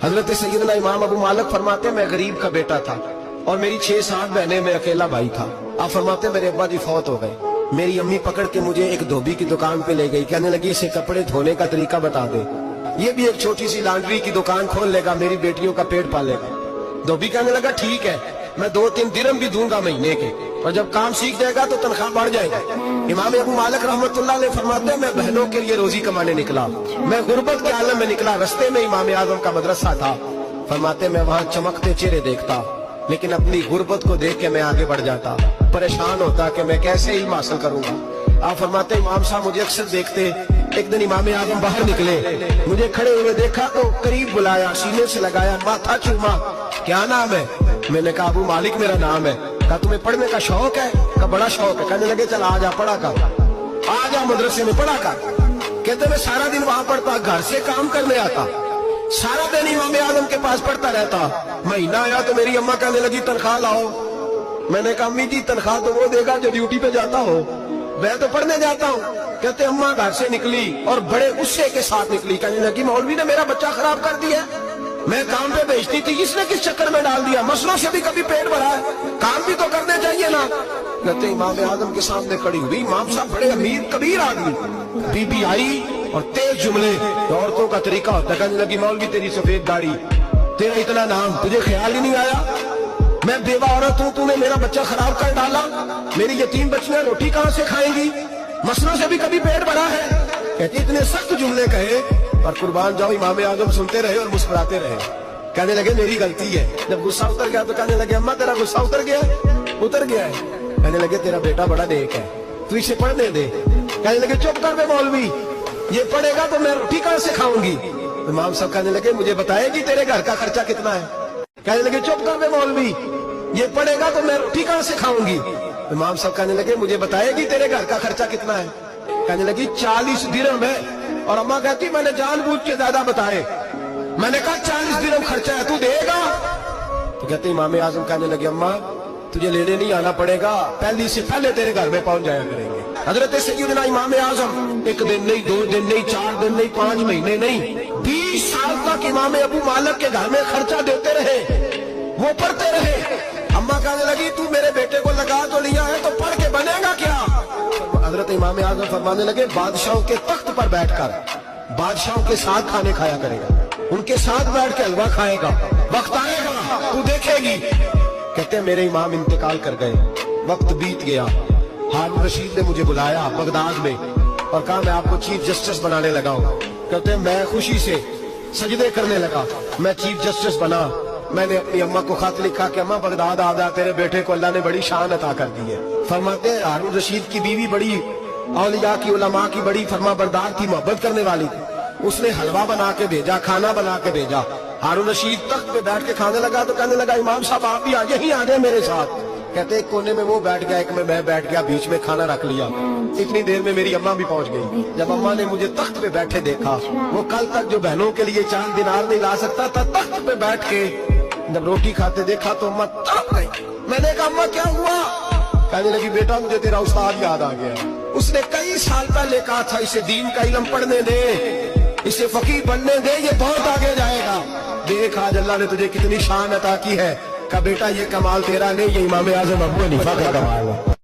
حضرت سیدنا امام ابو مالک فرماتے میں غریب کا بیٹا تھا اور میری 6-7 بہنیں، میں اکیلا بھائی تھا۔ آپ فرماتے میرے ابا جی فوت ہو گئے۔ میری امی پکڑ کے مجھے ایک دھوبی کی دکان پہ لے گئی، کہنے لگی اسے کپڑے دھونے کا طریقہ بتا دے، یہ بھی ایک چھوٹی سی لانڈری کی دکان کھول لے گا، میری بیٹیوں کا پیٹ پالے گا۔ دھوبی کہنے لگا ٹھیک ہے، میں 2-3 درہم بھی دوں گا مہینے کے، اور جب کام سیکھ جائے گا تو تنخواہ بڑھ جائے گا۔ امام ابو مالک رحمت اللہ علیہ فرماتے ہیں میں بہنوں کے لیے روزی کمانے نکلا، میں غربت کے عالم میں نکلا، رستے میں امام اعظم کا مدرسہ تھا۔ فرماتے میں وہاں چمکتے چہرے دیکھتا، لیکن اپنی غربت کو دیکھ کے میں آگے بڑھ جاتا، پریشان ہوتا کہ میں کیسے علم حاصل کروں گا۔ آپ فرماتے امام صاحب مجھے اکثر دیکھتے، ایک دن امام اعظم باہر نکلے، مجھے کھڑے ہوئے دیکھا تو قریب بلایا، سینے سے لگایا، ماتھا چوما، کیا نام ہے؟ میں نے کہا ابو مالک میرا نام ہے۔ کہا تمہیں پڑھنے کا شوق ہے؟ کہا بڑا شوق ہے۔ کہنے لگے چل آ جا پڑھا کر، آ جا مدرسے میں پڑھا کر۔ کہتے میں سارا دن وہاں پڑھتا، گھر سے کام کرنے آتا، سارا دن امام اعظم کے پاس پڑھتا رہتا۔ مہینہ آیا تو میری اماں کہنے لگی تنخواہ لاؤ۔ میں نے کہا امی جی تنخواہ تو وہ دے گا جو ڈیوٹی پہ جاتا ہو، میں تو پڑھنے جاتا ہوں۔ کہتے اماں گھر سے نکلی اور بڑے غصے کے ساتھ نکلی، کہنے لگی مولوی نے میرا بچہ خراب کر دیا، میں کام پہ بھیجتی تھی، اس نے کس چکر میں ڈال دیا، مسلوں سے بھی کبھی پیٹ بھرا ہے، کام بھی تو کرنے چاہیے نا۔ کہتے امام اعظم کے سامنے کھڑی ہوئی، امام صاحب بڑے امیر کبیر آدمی، بی بی آئی اور تیز جملے، عورتوں کا طریقہ ہوتا ہے۔ کہنے لگی مولوی تیری سفید داڑھی، تیرا اتنا نام، تجھے خیال ہی نہیں آیا میں بیوہ عورت ہوں، تو نے میرا بچہ خراب کر ڈالا، میری یتیم بچیاں روٹی کہاں سے کھائیں گی، مسلوں سے بھی کبھی پیٹ بھرا ہے۔ کہتے اتنے سخت جملے کہے اور قربان جاؤ امام اعظم سنتے رہے اور مسکراتے رہے۔ کہنے لگے میری غلطی ہے۔ جب غصہ اتر گیا تو کہنے لگے اماں تیرا غصہ اتر گیا ہے۔ کہنے لگے تیرا بیٹا بڑا نیک ہے، تو اسے پڑھنے دے۔ کہنے لگے چپ کر بے مولوی، یہ پڑھے گا تو میں روٹی کہاں سے کھاؤں گی۔ امام صاحب کہنے لگے مجھے بتائے گی تیرے گھر کا خرچہ کتنا ہے۔ کہنے لگے چپ کر بے مولوی، یہ پڑھے گا تو میں روٹی کہاں سے کھاؤں گی۔ امام صاحب کہنے لگے مجھے بتائے گی تیرے گھر کا خرچہ کتنا ہے۔ کہنے لگی 40 درہم ہے، اور اماں کہتی میں نے جان بوجھ کے زیادہ بتائے، میں نے کہا 40 درہم خرچہ ہے، تو دے گا؟ تو کہتے امام اعظم کہنے لگے اماں تجھے لینے نہیں آنا پڑے گا، پہلی سے پہلے تیرے گھر میں پہنچ جایا کریں گے۔ حضرت سیدنا امام اعظم 1 دن نہیں، 2 دن نہیں، 4 دن نہیں، 5 مہینے نہیں، 20 سال تک امام ابو مالک کے گھر میں خرچہ دیتے رہے، وہ پڑھتے رہے۔ اماں کہنے لگی تو میرے بیٹے کو لگا تو لیا ہے تو پڑھ کے بنے گا کیا؟ حضرت امام اعظم فرمانے لگے بادشاہوں کے تخت پر بیٹھ کر بادشاہوں کے ساتھ کھانے کھایا کرے گا، ان کے ساتھ بیٹھ کے حلوہ کھائے گا، وقت آئے گا تو دیکھے گی۔ کہتے ہیں میرے امام انتقال کر گئے، وقت بیت گیا، ہارون رشید نے مجھے بلایا بغداد میں اور کہا میں آپ کو چیف جسٹس بنانے لگا ہوں۔ کہتے ہیں میں خوشی سے سجدے کرنے لگا، میں چیف جسٹس بنا۔ میں نے اپنی اماں کو خط لکھا کہ اماں بغداد آ جا، تیرے بیٹے کو اللہ نے بڑی شان عطا کر دی ہے۔ فرماتے ہیں ہارون رشید کی بیوی بڑی اولیاء کی، علماء کی بڑی فرما بردار تھی، محبت کرنے والی تھی، اس نے حلوہ بنا کے بھیجا، کھانا بنا کے بھیجا۔ ہارون رشید تخت پہ بیٹھ کے کھانے لگا تو کہنے لگا امام صاحب آپ بھی یہیں آ جائیں میرے ساتھ۔ کہتے ایک کونے میں وہ بیٹھ گیا، ایک میں بیٹھ گیا، بیچ میں کھانا رکھ لیا۔ اتنی دیر میں میری اماں بھی پہنچ گئی۔ جب اماں نے مجھے تخت پہ بیٹھے دیکھا، وہ کل تک جو بہنوں کے لیے 4 دینار نہیں لا سکتا تھا، تخت پہ بیٹھ کے جب روٹی کھاتے دیکھا تو اماں تڑپ گئی۔ میں نے کہا اماں کیا ہوا؟ کہنے لگی بیٹا مجھے تیرا استاد یاد آ گیا، اس نے کئی سال پہلے کہا تھا اسے دین کا علم پڑھنے دے، اسے فقیہ بننے دے، یہ بہت آگے جائے گا۔ دیکھ آج اللہ نے تجھے کتنی شان عطا کی ہے۔ کہا بیٹا یہ کمال تیرا نہیں، یہ امام اعظم ابو حنیفہ کا کمال ہے۔